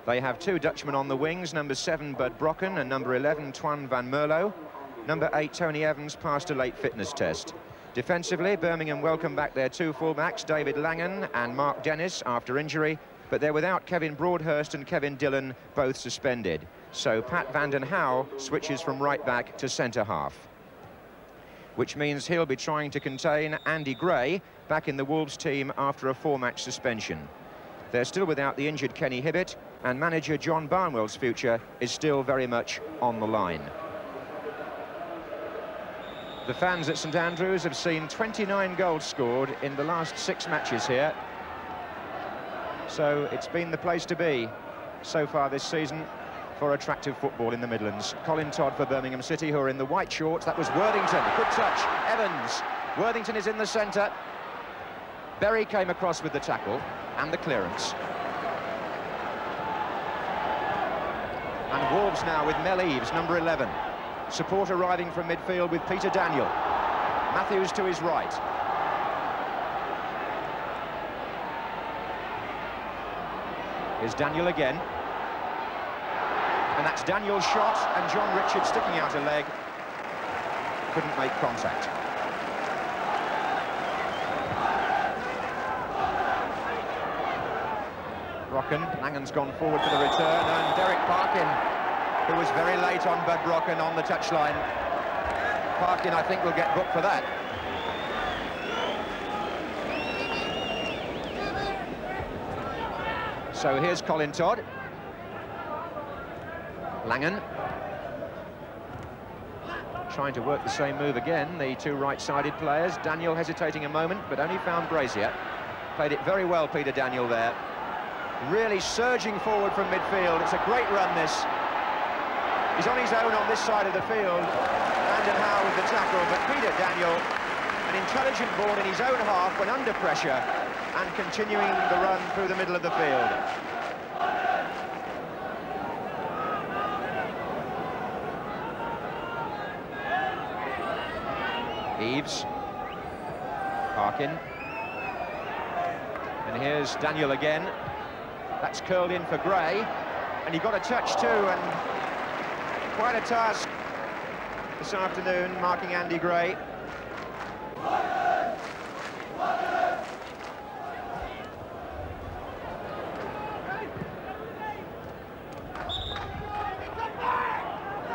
They have two Dutchmen on the wings, number 7, Bud Brocken, and number 11, Twan van Merlo. Number 8, Tony Evans, passed a late fitness test. Defensively, Birmingham welcome back their two fullbacks, David Langan and Mark Dennis, after injury, but they're without Kevin Broadhurst and Kevin Dillon, both suspended. So Pat van den Houw switches from right back to centre half, which means he'll be trying to contain Andy Gray back in the Wolves team after a 4-match suspension. They're still without the injured Kenny Hibbett, and manager John Barnwell's future is still very much on the line. The fans at St Andrews have seen 29 goals scored in the last 6 matches here. So it's been the place to be so far this season for attractive football in the Midlands. Colin Todd for Birmingham City, who are in the white shorts. That was Worthington. Good touch. Evans. Worthington is in the centre. Berry came across with the tackle and the clearance. And Wolves now with Mel Eves, number 11. Support arriving from midfield with Peter Daniel. Matthews to his right. Here's Daniel again. And that's Daniel's shot, and John Richards sticking out a leg. Couldn't make contact. Brocken, Langan's gone forward for the return, and Derek Parkin, who was very late on Bud Brocken on the touchline. Parkin, I think, will get booked for that. So here's Colin Todd. Langan. Trying to work the same move again, the two right-sided players. Daniel hesitating a moment, but only found Brazier. Played it very well, Peter Daniel, there. Really surging forward from midfield. It's a great run, this. He's on his own on this side of the field. Van den Houw with the tackle, but Peter Daniel, an intelligent ball in his own half when under pressure, and continuing the run through the middle of the field. Eves. Parkin. And here's Daniel again. That's curled in for Gray. And he got a touch too, and quite a task this afternoon, marking Andy Gray.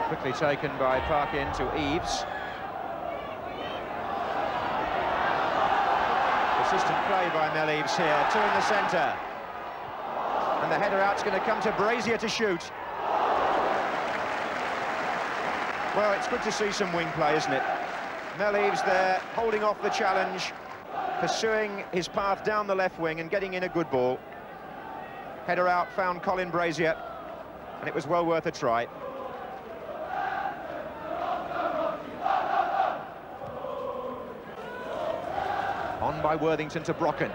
Quickly taken by Parkin to Eves. Persistent play by Mel Eves here, two in the centre. And the header out's going to come to Brazier to shoot. Well, it's good to see some wing play, isn't it? Mel Eves there, holding off the challenge, pursuing his path down the left wing and getting in a good ball. Header out, found Colin Brazier, and it was well worth a try. On by Worthington to Brocken.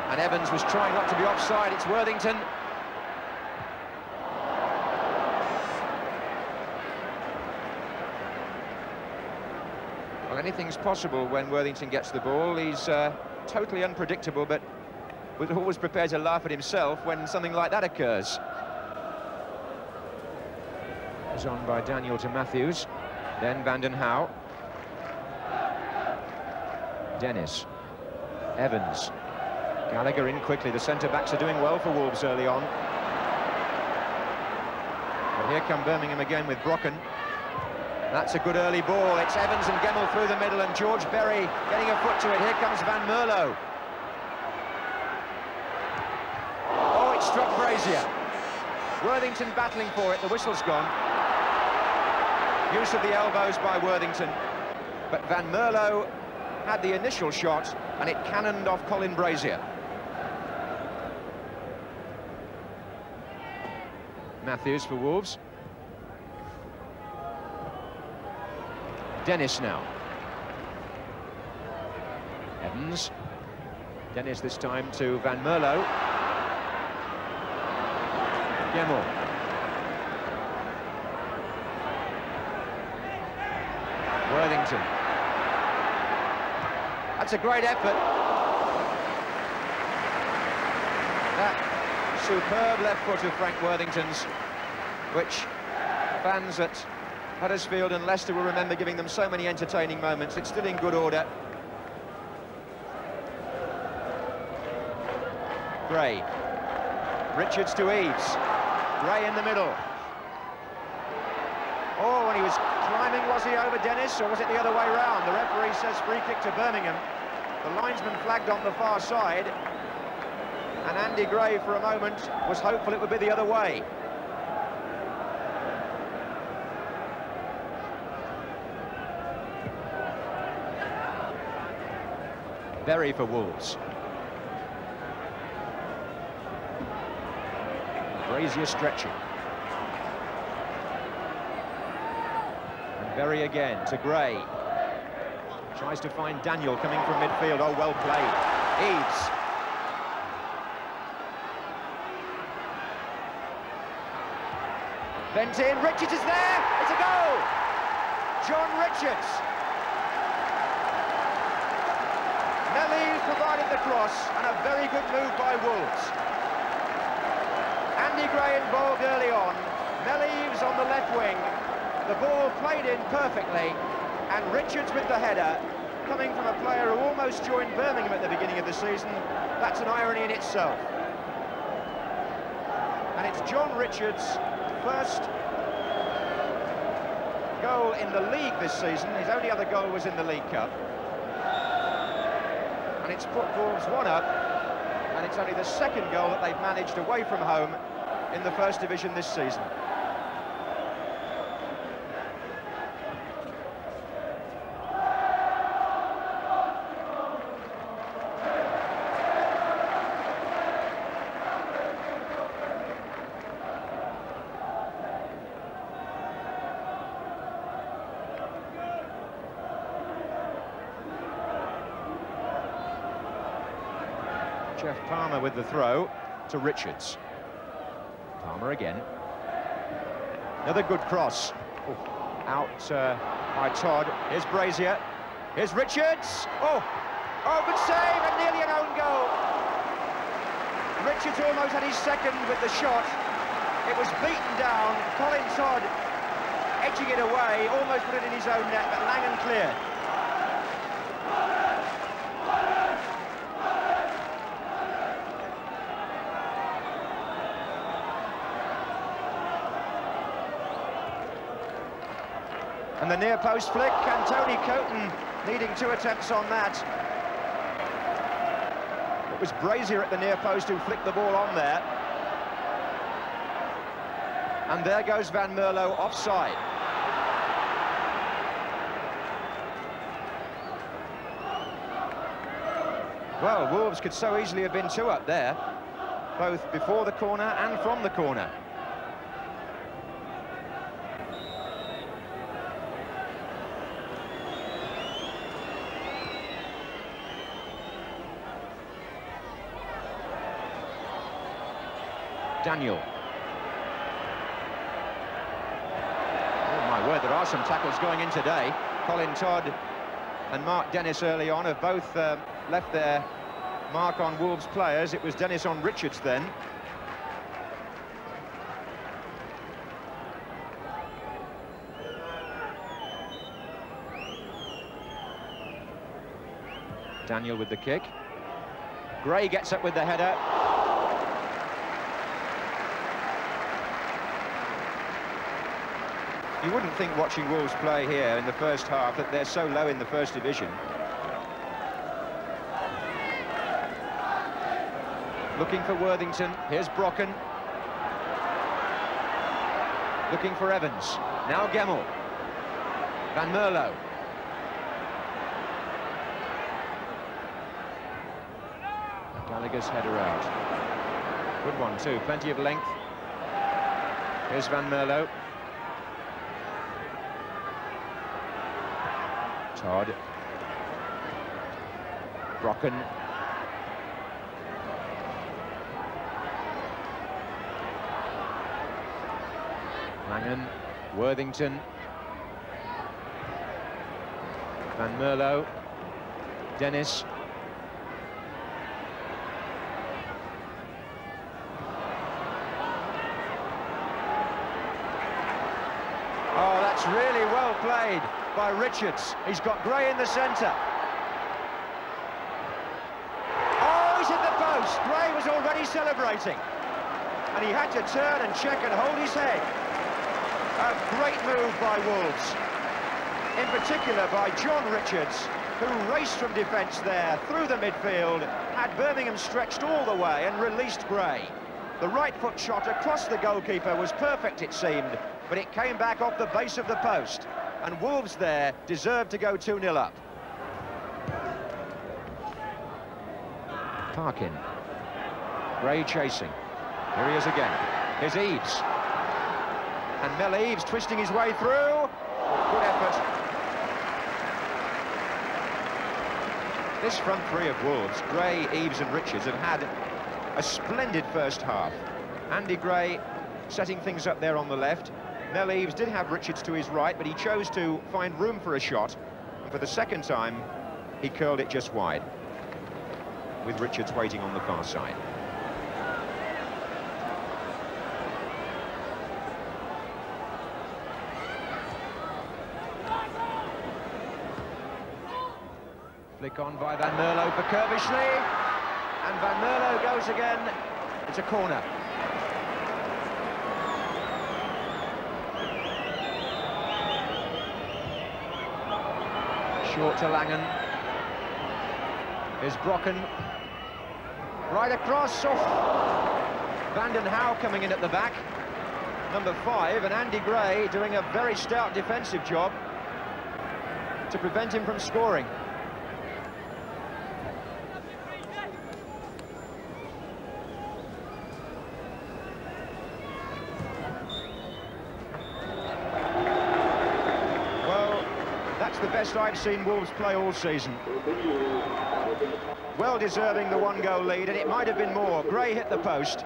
And Evans was trying not to be offside. It's Worthington. Well, anything's possible when Worthington gets the ball. He's totally unpredictable, but was always prepared to laugh at himself when something like that occurs. Goes on by Daniel to Matthews. Then Van den Houw. Dennis. Evans. Gallagher in quickly. The centre-backs are doing well for Wolves early on. But here come Birmingham again with Brocken. That's a good early ball. It's Evans and Gemmell through the middle, and George Berry getting a foot to it. Here comes Van Merlo. Oh, it struck Brazier. Worthington battling for it. The whistle's gone. Use of the elbows by Worthington. But Van Merlo had the initial shot, and it cannoned off Colin Brazier. Matthews for Wolves. Dennis now. Evans. Dennis this time to Van Merlo. Gemmell. Worthington. That's a great effort. That superb left foot of Frank Worthington's, which fans at Huddersfield and Leicester will remember giving them so many entertaining moments. It's still in good order. Gray. Richards to Eaves. Gray in the middle. Oh, and he was climbing, was he, over Dennis, or was it the other way round? The referee says free kick to Birmingham. The linesman flagged on the far side, and Andy Gray, for a moment, was hopeful it would be the other way. Berry for Wolves. Brazier stretching. And Berry again to Gray. Tries to find Daniel coming from midfield. Oh, well played. Eaves. Bent in. Richards is there. It's a goal. John Richards. Mellies provided the cross, and a very good move by Wolves. Andy Gray involved early on. Mellies on the left wing. The ball played in perfectly, and Richards with the header, coming from a player who almost joined Birmingham at the beginning of the season. That's an irony in itself. And it's John Richards' first goal in the league this season. His only other goal was in the League Cup. And it's put Wolves 1 up, and it's only the second goal that they've managed away from home in the First Division this season. Jeff Palmer with the throw to Richards. Palmer again. Another good cross. Oh, out by Todd. Here's Brazier. Here's Richards. Oh, good save, and nearly an own goal. Richards almost had his second with the shot. It was beaten down. Colin Todd edging it away, almost put it in his own net, but Langan cleared. And the near post flick, and Tony Coton needing 2 attempts on that. It was Brazier at the near post who flicked the ball on there. And there goes Van Mierlo offside. Well, Wolves could so easily have been 2 up there, both before the corner and from the corner. Daniel. Oh my word, there are some tackles going in today. Colin Todd and Mark Dennis early on have both left their mark on Wolves players. It was Dennis on Richards then. Daniel with the kick. Gray gets up with the header. You wouldn't think, watching Wolves play here in the first half, that they're so low in the First Division. Looking for Worthington. Here's Brocken. Looking for Evans. Now Gemmell. Van Mierlo. Gallagher's header out. Good one too, plenty of length. Here's Van Mierlo. Todd. Brocken. Langan. Worthington. Van Mierlo. Dennis. That's really well played by Richards. He's got Gray in the centre. Oh, he's hit the post. Gray was already celebrating. And he had to turn and check and hold his head. A great move by Wolves. In particular by John Richards, who raced from defence there, through the midfield, had Birmingham stretched all the way and released Gray. The right foot shot across the goalkeeper was perfect, it seemed, but it came back off the base of the post. And Wolves there deserved to go 2-0 up. Parkin. Gray chasing. Here he is again. Here's Eves. And Mel Eves twisting his way through. Good effort. This front three of Wolves, Gray, Eves and Richards, have had a splendid first half. Andy Gray setting things up there on the left. Mel Eves did have Richards to his right, but he chose to find room for a shot. And for the second time, he curled it just wide, with Richards waiting on the far side. Flick on by Van Mierlo for Kerbishley, and Van Mierlo goes again. It's a corner. Short to Langen. Here's Brocken. Right across, off. Van den Houw coming in at the back. Number 5, and Andy Gray doing a very stout defensive job to prevent him from scoring. The best I've seen Wolves play all season. Well deserving the one-goal lead, and it might have been more. Gray hit the post,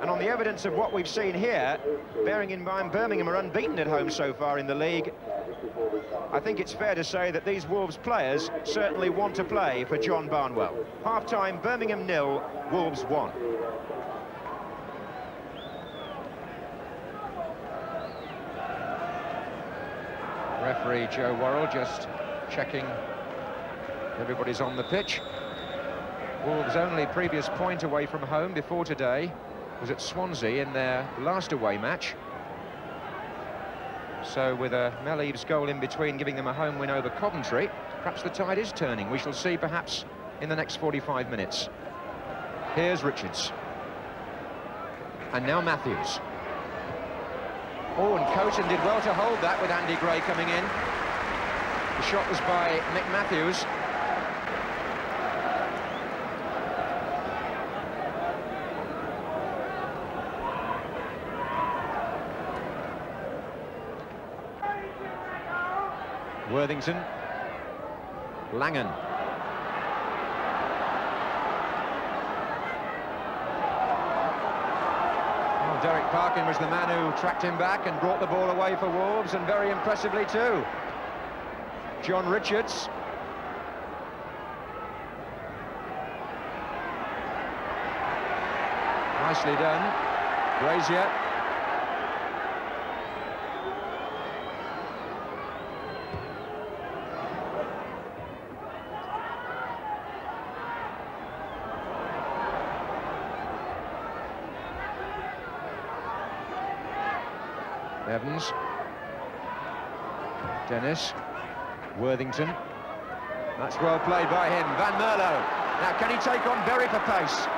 and on the evidence of what we've seen here, bearing in mind Birmingham are unbeaten at home so far in the league, I think it's fair to say that these Wolves players certainly want to play for John Barnwell. Half-time, Birmingham 0, Wolves 1. Referee Joe Worrell just checking everybody's on the pitch. Wolves' only previous point away from home before today was at Swansea in their last away match. So with a Mel Eves goal in between giving them a home win over Coventry, perhaps the tide is turning. We shall see perhaps in the next 45 minutes. Here's Richards. And now Matthews. Oh, and Coton did well to hold that with Andy Gray coming in. The shot was by Mick Matthews. Worthington. Langen. Derek Parkin was the man who tracked him back and brought the ball away for Wolves, and very impressively too. John Richards. Nicely done. Brazier. Evans, Dennis, Worthington. That's well played by him. Van Mierlo. Now, can he take on Berry for pace?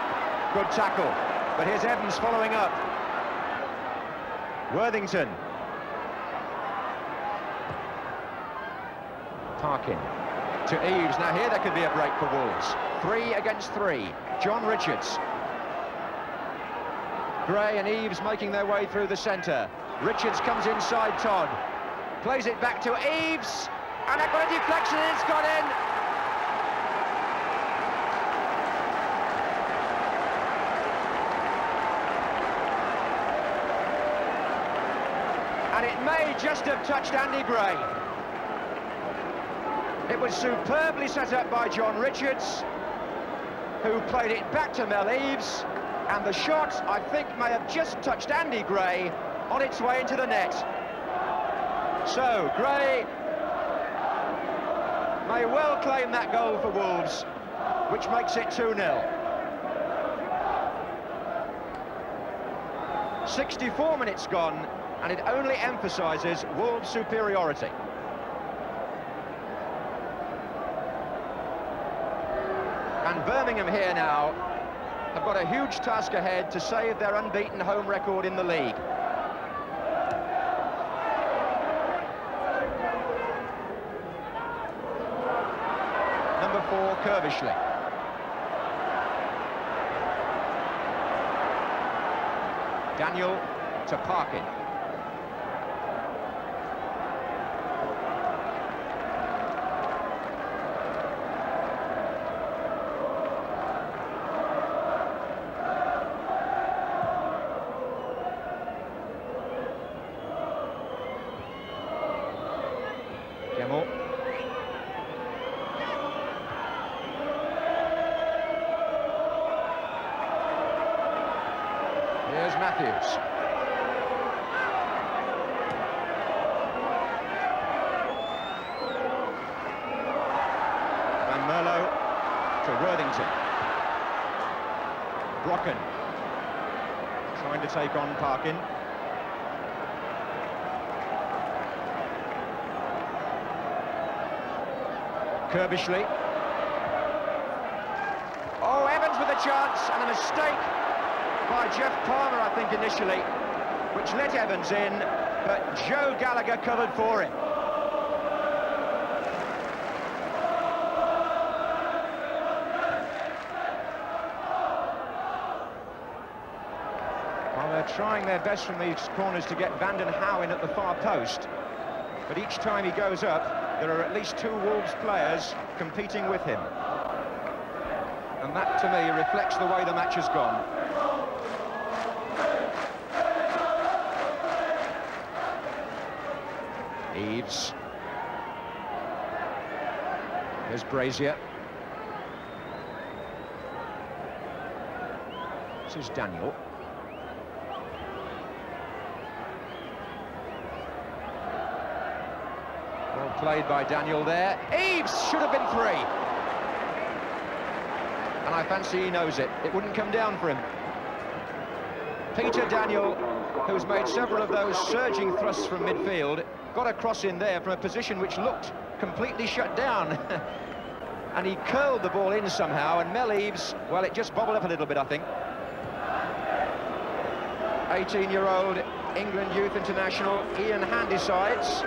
Good tackle. But here's Evans following up. Worthington. Parkin to Eves. Now here there could be a break for Wolves. 3 against 3. John Richards. Gray and Eves making their way through the centre. Richards comes inside Todd, plays it back to Eves, and they've got a deflection and it's gone in. And it may just have touched Andy Gray. It was superbly set up by John Richards, who played it back to Mel Eves, and the shot, I think, may have just touched Andy Gray on its way into the net. So, Gray may well claim that goal for Wolves, which makes it 2-0. 64 minutes gone, and it only emphasises Wolves' superiority. And Birmingham here now have got a huge task ahead to save their unbeaten home record in the league. Number 4, Kerbishley. Daniel to Parkin. Gemmell. Here's Matthews. Van Merlo to Worthington. Brocken trying to take on Parkin. Kerbishley. Oh, Evans with a chance, and a mistake by Jeff Palmer, I think, initially, which let Evans in, but Joe Gallagher covered for him. Well, they're trying their best from these corners to get Vanden Houwen in at the far post, but each time he goes up, there are at least 2 Wolves players competing with him. And that, to me, reflects the way the match has gone. Eves. Here's Brazier. This is Daniel. Well played by Daniel there. Eves should have been 3. And I fancy he knows it. It wouldn't come down for him. Peter Daniel, who's made several of those surging thrusts from midfield, got a cross in there from a position which looked completely shut down. And he curled the ball in somehow, and Mel Eves, well, it just bobbled up a little bit, I think. 18-year-old England Youth International Ian Handysides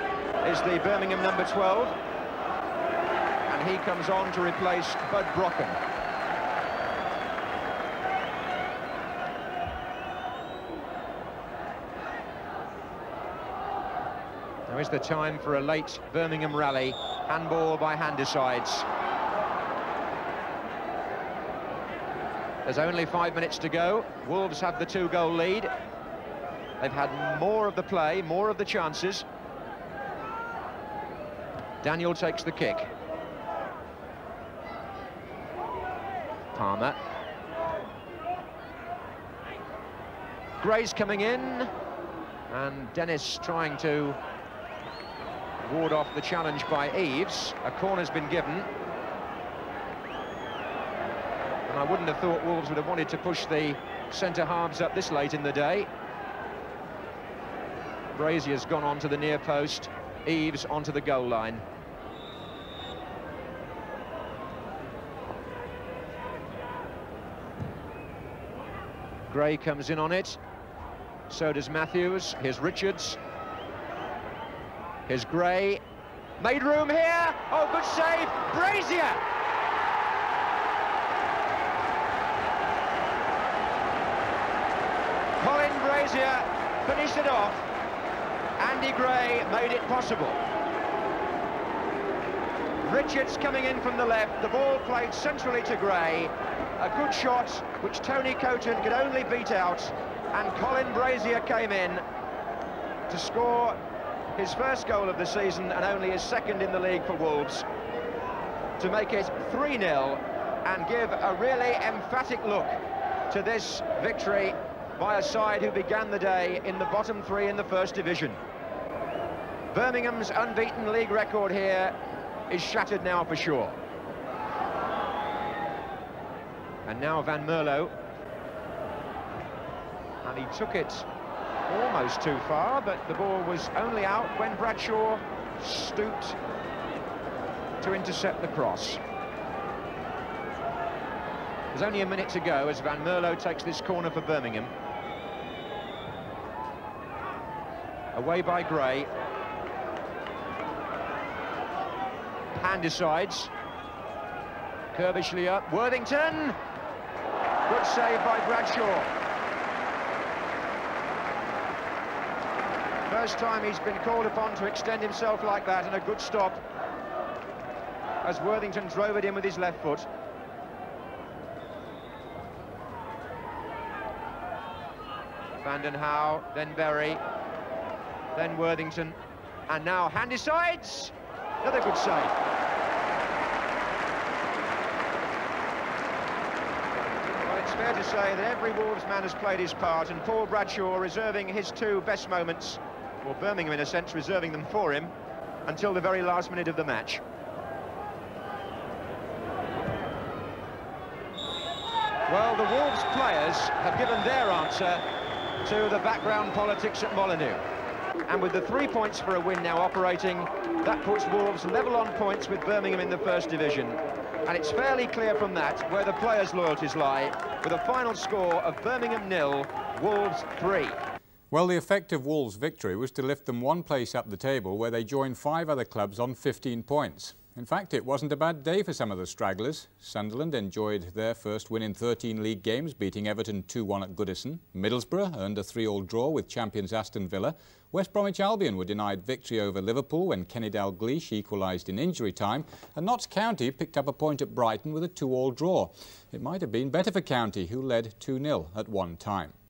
is the Birmingham number 12. And he comes on to replace Bud Brocken. Now is the time for a late Birmingham rally. Handball by Handysides. There's only 5 minutes to go. Wolves have the 2-goal lead. They've had more of the play, more of the chances. Daniel takes the kick. Palmer. Gray's coming in. And Dennis trying to ward off the challenge by Eves. A corner's been given. And I wouldn't have thought Wolves would have wanted to push the centre-halves up this late in the day. Brazier's gone on to the near post. Eves onto the goal line. Gray comes in on it. So does Matthews. Here's Richards. Here's Gray. Made room here. Oh, good save. Brazier. Colin Brazier finished it off. Andy Gray made it possible. Richards coming in from the left. The ball played centrally to Gray. A good shot, which Tony Coton could only beat out. And Colin Brazier came in to score his first goal of the season and only his second in the league for Wolves, to make it 3-0 and give a really emphatic look to this victory by a side who began the day in the bottom 3 in the First Division. Birmingham's unbeaten league record here is shattered now for sure. And now Van Merlo. And he took it almost too far, but the ball was only out when Bradshaw stooped to intercept the cross. There's only a minute to go as Van Merlo takes this corner for Birmingham. Away by Gray. Hand decides. Curbishly up. Worthington. Good save by Bradshaw. First time he's been called upon to extend himself like that, and a good stop as Worthington drove it in with his left foot. Vanden Hauwe, then Berry, then Worthington, and now hand decides. Another good save. Well, it's fair to say that every Wolves man has played his part, and Paul Bradshaw reserving his two best moments, or Birmingham in a sense reserving them for him, until the very last minute of the match. Well, the Wolves players have given their answer to the background politics at Molineux. And with the 3 points for a win now operating, that puts Wolves level on points with Birmingham in the First Division. And it's fairly clear from that where the players' loyalties lie, with a final score of Birmingham 0, Wolves 3. Well, the effect of Wolves' victory was to lift them one place up the table, where they joined 5 other clubs on 15 points. In fact, it wasn't a bad day for some of the stragglers. Sunderland enjoyed their first win in 13 league games, beating Everton 2-1 at Goodison. Middlesbrough earned a 3-all draw with champions Aston Villa. West Bromwich Albion were denied victory over Liverpool when Kenny Dalglish equalised in injury time. And Notts County picked up a point at Brighton with a 2-all draw. It might have been better for County, who led 2-0 at one time.